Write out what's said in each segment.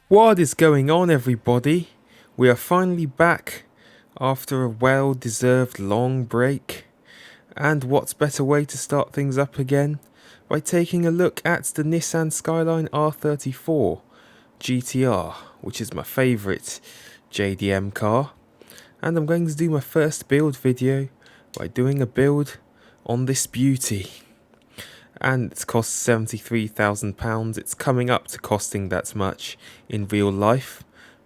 What is going on, everybody? We are finally back after a well-deserved long break. And what's better way to start things up again by taking a look at the Nissan Skyline R34 GTR, which is my favourite JDM car. And I'm going to do my first build video by doing a build on this beauty. And it's cost £73,000. It's coming up to costing that much in real life,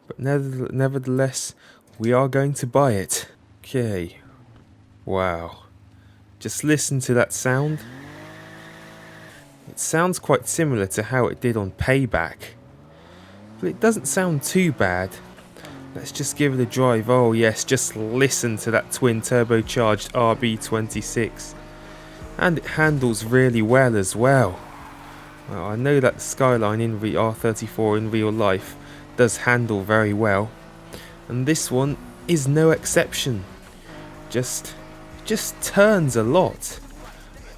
but nevertheless we are going to buy it. Okay, wow, just listen to that sound. It sounds quite similar to how it did on Payback, but it doesn't sound too bad. Let's just give it a drive. Oh yes, just listen to that twin turbocharged RB26. And it handles really well as well. Well, I know that the Skyline in the R34 in real life does handle very well, and this one is no exception. Just turns a lot.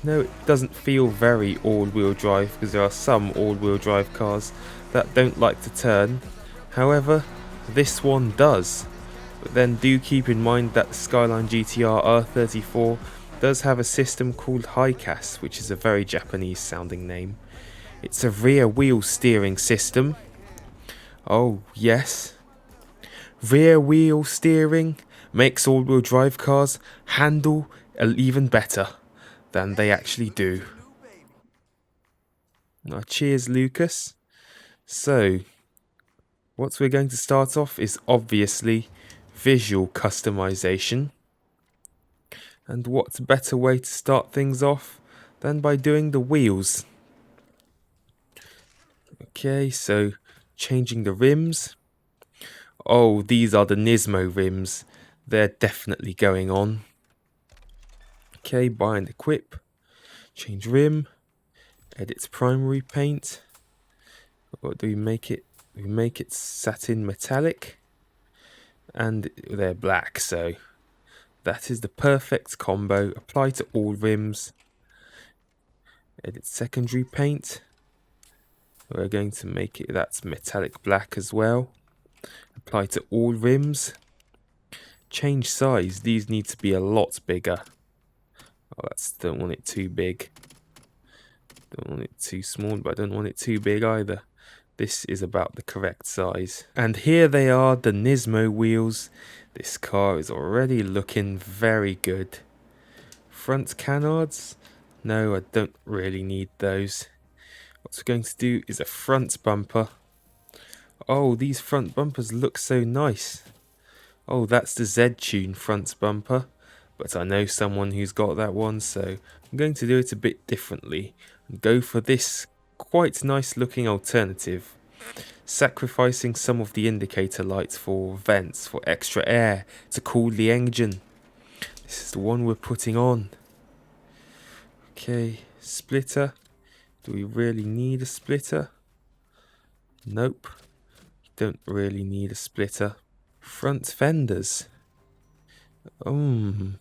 No, it doesn't feel very all-wheel drive, because there are some all-wheel drive cars that don't like to turn. However, this one does. But then do keep in mind that the Skyline GTR R34 does have a system called HICAS, which is a very Japanese sounding name. It's a rear wheel steering system. Oh yes, rear wheel steering makes all-wheel drive cars handle even better than they actually do. Now, cheers, Lucas. So what we're going to start off is obviously visual customization. And what better way to start things off than by doing the wheels? Okay, so changing the rims. Oh, these are the Nismo rims. They're definitely going on. Okay, bind equip. Change rim. Edit primary paint. What do we make it? We make it satin metallic. And they're black, so that is the perfect combo. Apply to all rims. Edit secondary paint. We're going to make it that's metallic black as well. Apply to all rims. Change size. These need to be a lot bigger. Oh, don't want it too big. Don't want it too small, but I don't want it too big either. This is about the correct size. And here they are, the Nismo wheels. This car is already looking very good. Front canards? No, I don't really need those. What we're going to do is a front bumper. Oh, these front bumpers look so nice. Oh, that's the Z-Tune front bumper. But I know someone who's got that one, so I'm going to do it a bit differently and go for this quite nice looking alternative, sacrificing some of the indicator lights for vents, for extra air to cool the engine. This is the one we're putting on. Okay, splitter. Do we really need a splitter? Nope, you don't really need a splitter. Front fenders. No,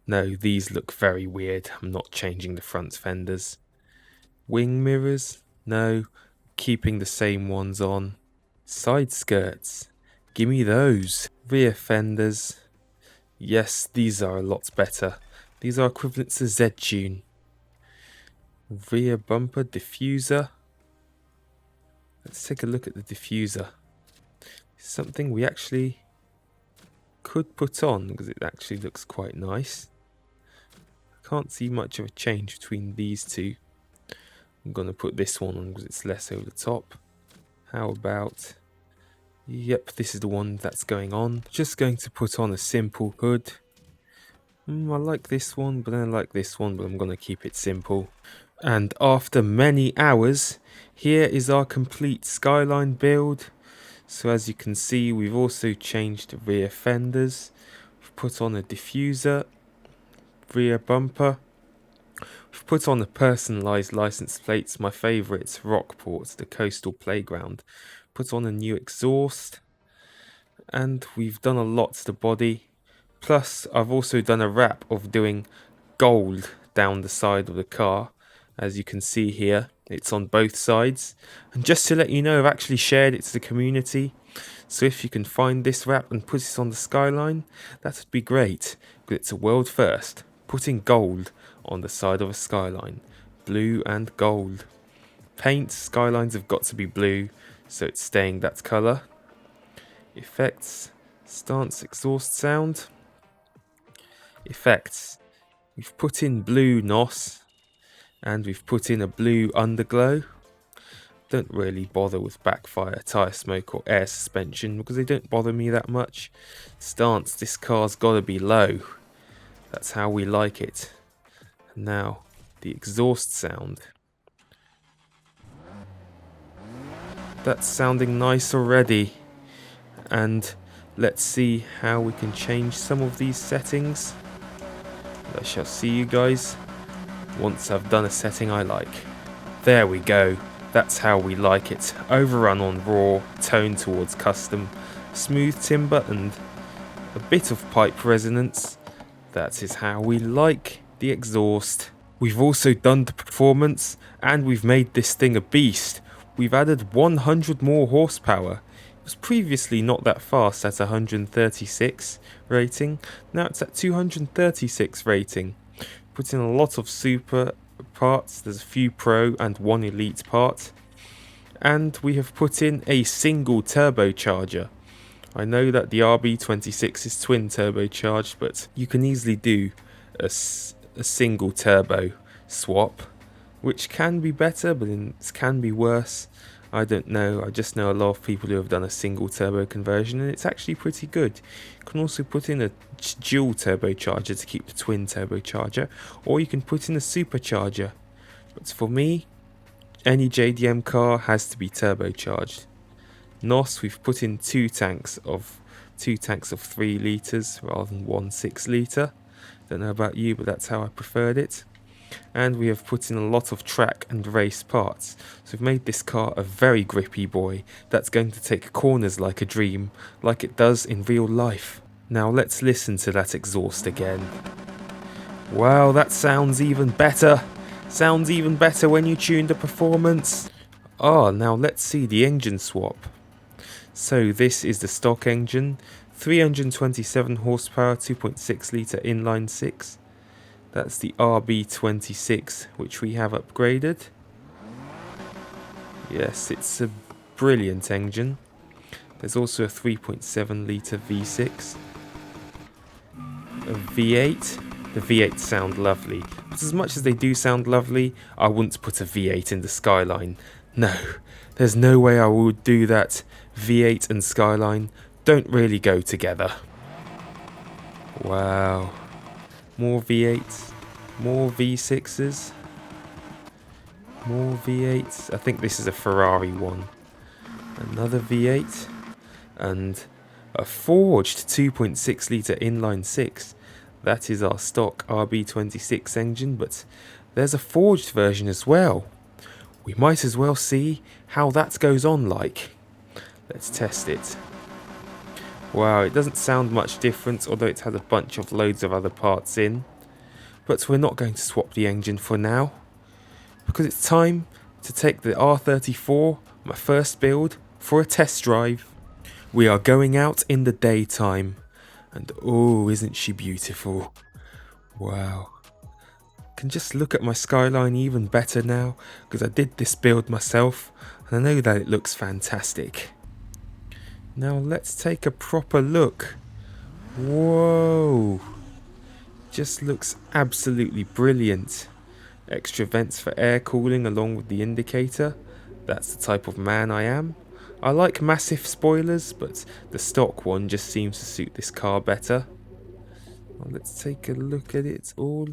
these look very weird. I'm not changing the front fenders. Wing mirrors? No, keeping the same ones on. Side skirts? Gimme those. Rear fenders? Yes, these are a lot better. These are equivalent to Z-Tune. Rear bumper diffuser. Let's take a look at the diffuser. Something we actually could put on because it actually looks quite nice. Can't see much of a change between these two. I'm going to put this one on because it's less over the top. How about... Yep, this is the one that's going on. Just going to put on a simple hood. I like this one, but I like this one, but I'm going to keep it simple. And after many hours, here is our complete Skyline build. So as you can see, we've also changed the rear fenders. We've put on a diffuser, rear bumper. We've put on the personalised license plates, my favourites, Rockport, the coastal playground. Put on a new exhaust. And we've done a lot to the body. Plus, I've also done a wrap of doing gold down the side of the car, as you can see here. It's on both sides. And just to let you know, I've actually shared it to the community. So if you can find this wrap and put it on the Skyline, that would be great. Because it's a world first. Putting gold on the side of a Skyline. Blue and gold. Paint, Skylines have got to be blue, so it's staying that colour. Effects, stance, exhaust sound. Effects. We've put in blue NOS. And we've put in a blue underglow. Don't really bother with backfire, tyre smoke or air suspension because they don't bother me that much. Stance, this car's gotta be low. That's how we like it. And now, the exhaust sound. That's sounding nice already. And let's see how we can change some of these settings. I shall see you guys once I've done a setting I like. There we go. That's how we like it. Overrun on raw, tone towards custom, smooth timber and a bit of pipe resonance. That is how we like the exhaust. We've also done the performance and we've made this thing a beast. We've added 100 more horsepower. It was previously not that fast at 136 rating. Now it's at 236 rating. Put in a lot of super parts. There's a few pro and one elite part. And we have put in a single turbocharger. I know that the RB26 is twin turbocharged, but you can easily do a single turbo swap, which can be better, but it can be worse. I don't know. I just know a lot of people who have done a single turbo conversion and it's actually pretty good. You can also put in a dual turbocharger to keep the twin turbocharger, or you can put in a supercharger. But for me, any JDM car has to be turbocharged. NOS, we've put in two tanks of 3 litres rather than one 6 litre. Don't know about you, but that's how I preferred it. And we have put in a lot of track and race parts. So we've made this car a very grippy boy that's going to take corners like a dream, like it does in real life. Now let's listen to that exhaust again. Wow, that sounds even better. Sounds even better when you tune the performance. Now let's see the engine swap. So this is the stock engine, 327 horsepower, 2.6 litre inline 6. That's the RB26, which we have upgraded. Yes, it's a brilliant engine. There's also a 3.7 litre V6. A V8. The V8 sound lovely. But as much as they do sound lovely, I wouldn't put a V8 in the Skyline. No, there's no way I would do that. V8 and Skyline don't really go together. Wow. More V8s, more V6s, more V8s. I think this is a Ferrari one. Another V8 and a forged 2.6 litre inline 6. That is our stock RB26 engine, but there's a forged version as well. We might as well see how that goes on like. Let's test it. Wow, it doesn't sound much different, although it has a bunch of loads of other parts in. But we're not going to swap the engine for now, because it's time to take the R34, my first build, for a test drive. We are going out in the daytime, and oh, isn't she beautiful? Wow. I can just look at my Skyline even better now, because I did this build myself, and I know that it looks fantastic. Now let's take a proper look. Whoa. Just looks absolutely brilliant. Extra vents for air cooling along with the indicator. That's the type of man I am. I like massive spoilers, but the stock one just seems to suit this car better. Well, let's take a look at it all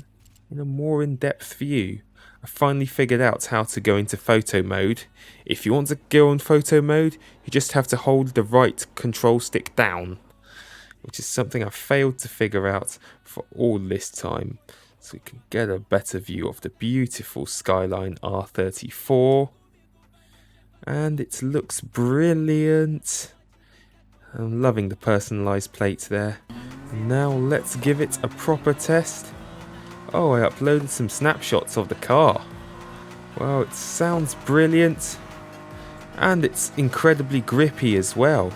in a more in-depth view. I finally figured out how to go into photo mode. If you want to go on photo mode, you just have to hold the right control stick down, which is something I failed to figure out for all this time. So we can get a better view of the beautiful Skyline R34. And it looks brilliant. I'm loving the personalised plate there. Now let's give it a proper test. Oh, I uploaded some snapshots of the car. Well, it sounds brilliant, and it's incredibly grippy as well.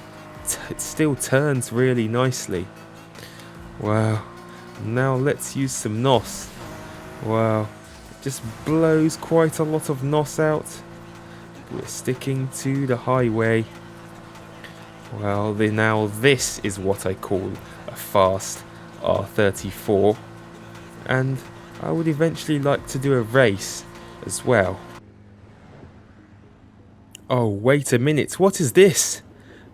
It still turns really nicely. Wow, now let's use some NOS. Wow, it just blows quite a lot of NOS out. We're sticking to the highway. Well, now this is what I call a fast R34, and I would eventually like to do a race as well. Oh, wait a minute, what is this?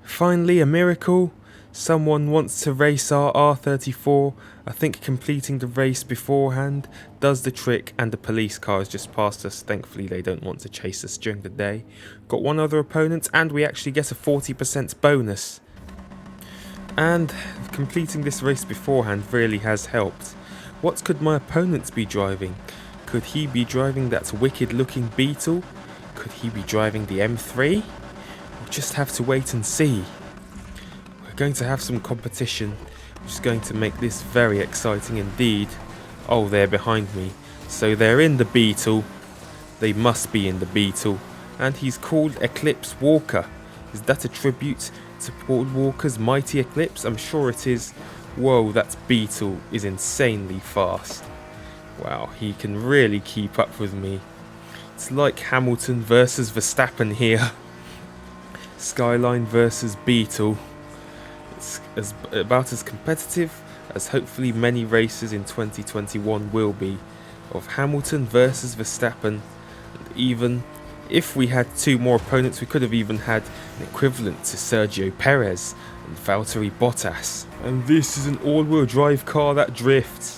Finally a miracle. Someone wants to race our R34. I think completing the race beforehand does the trick, and the police car has just passed us. Thankfully they don't want to chase us during the day. Got one other opponent, and we actually get a 40% bonus. And completing this race beforehand really has helped. What could my opponent be driving? Could he be driving that wicked looking Beetle? Could he be driving the M3? We'll just have to wait and see. We're going to have some competition, which is going to make this very exciting indeed. Oh, they're behind me. So they're in the Beetle. They must be in the Beetle. And he's called Eclipse Walker. Is that a tribute to Paul Walker's Mighty Eclipse? I'm sure it is. Whoa, that Beetle is insanely fast. Wow, he can really keep up with me. It's like Hamilton versus Verstappen here. Skyline versus Beetle. It's about as competitive as hopefully many races in 2021 will be, of Hamilton versus Verstappen. And even if we had two more opponents, we could have even had an equivalent to Sergio Perez and Valtteri Bottas. And this is an all-wheel drive car that drifts.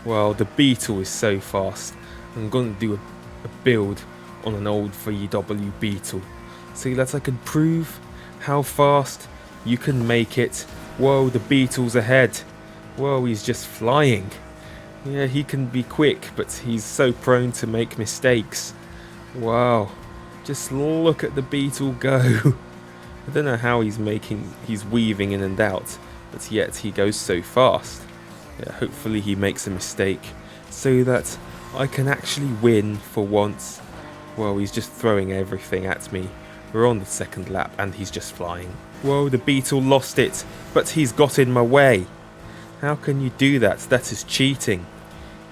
Well, the Beetle is so fast. I'm going to do a build on an old VW Beetle so that I can prove how fast you can make it. Whoa, the Beetle's ahead. Whoa, he's just flying. Yeah, he can be quick, but he's so prone to make mistakes. Wow, just look at the Beetle go. I don't know how he's weaving in and out, but yet he goes so fast. Yeah, hopefully he makes a mistake so that I can actually win for once. Well, he's just throwing everything at me. We're on the second lap and he's just flying. Whoa, the Beetle lost it, but he's got in my way. How can you do that? That is cheating.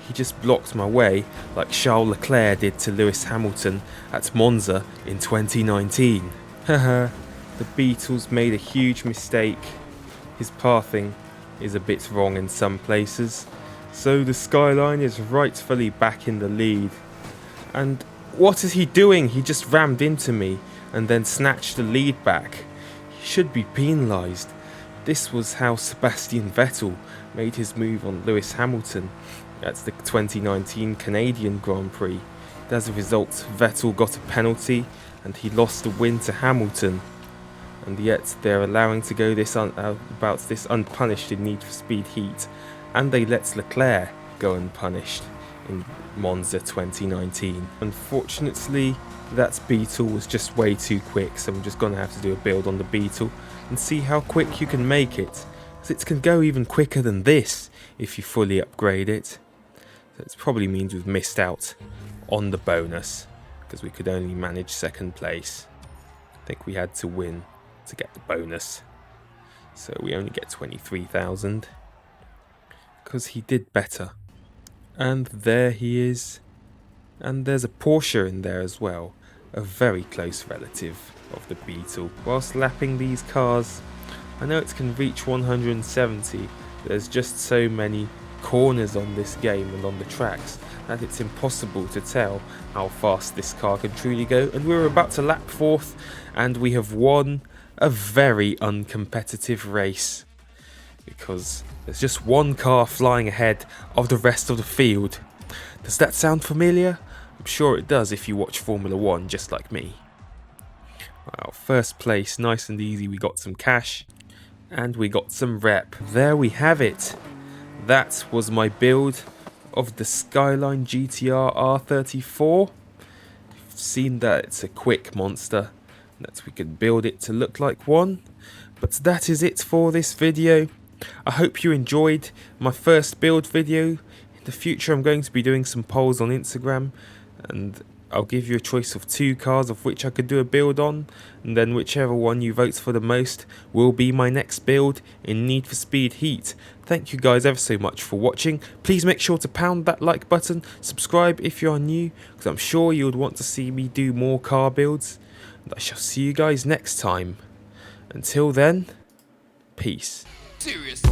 He just blocked my way like Charles Leclerc did to Lewis Hamilton at Monza in 2019. Haha, the Beetle's made a huge mistake. His pathing is a bit wrong in some places. So the Skyline is rightfully back in the lead. And what is he doing? He just rammed into me and then snatched the lead back. He should be penalised. This was how Sebastian Vettel made his move on Lewis Hamilton at the 2019 Canadian Grand Prix. And as a result, Vettel got a penalty and he lost the win to Hamilton. And yet they're allowing to go about this unpunished in Need for Speed Heat, and they let Leclerc go unpunished in Monza 2019. Unfortunately, that Beetle was just way too quick, so I'm just going to have to do a build on the Beetle and see how quick you can make it. Because it can go even quicker than this if you fully upgrade it. So it probably means we've missed out on the bonus because we could only manage second place. I think we had to win to get the bonus. So we only get 23,000 because he did better. And there he is. And there's a Porsche in there as well, a very close relative of the Beetle. Whilst lapping these cars, I know it can reach 170. There's just so many corners on this game and on the tracks that it's impossible to tell how fast this car can truly go. And we're about to lap fourth, and we have won a very uncompetitive race because there's just one car flying ahead of the rest of the field. Does that sound familiar? I'm sure it does if you watch Formula 1 just like me. Well, first place, nice and easy. We got some cash and we got some rep. There we have it. That was my build of the Skyline GTR R34. You've seen that it's a quick monster, that we can build it to look like one. But that is it for this video. I hope you enjoyed my first build video. In the future I'm going to be doing some polls on Instagram, and I'll give you a choice of 2 cars of which I could do a build on, and then whichever one you vote for the most will be my next build in Need for Speed Heat. Thank you guys ever so much for watching. Please make sure to pound that like button, subscribe if you are new, because I'm sure you would want to see me do more car builds, and I shall see you guys next time. Until then, peace. Serious.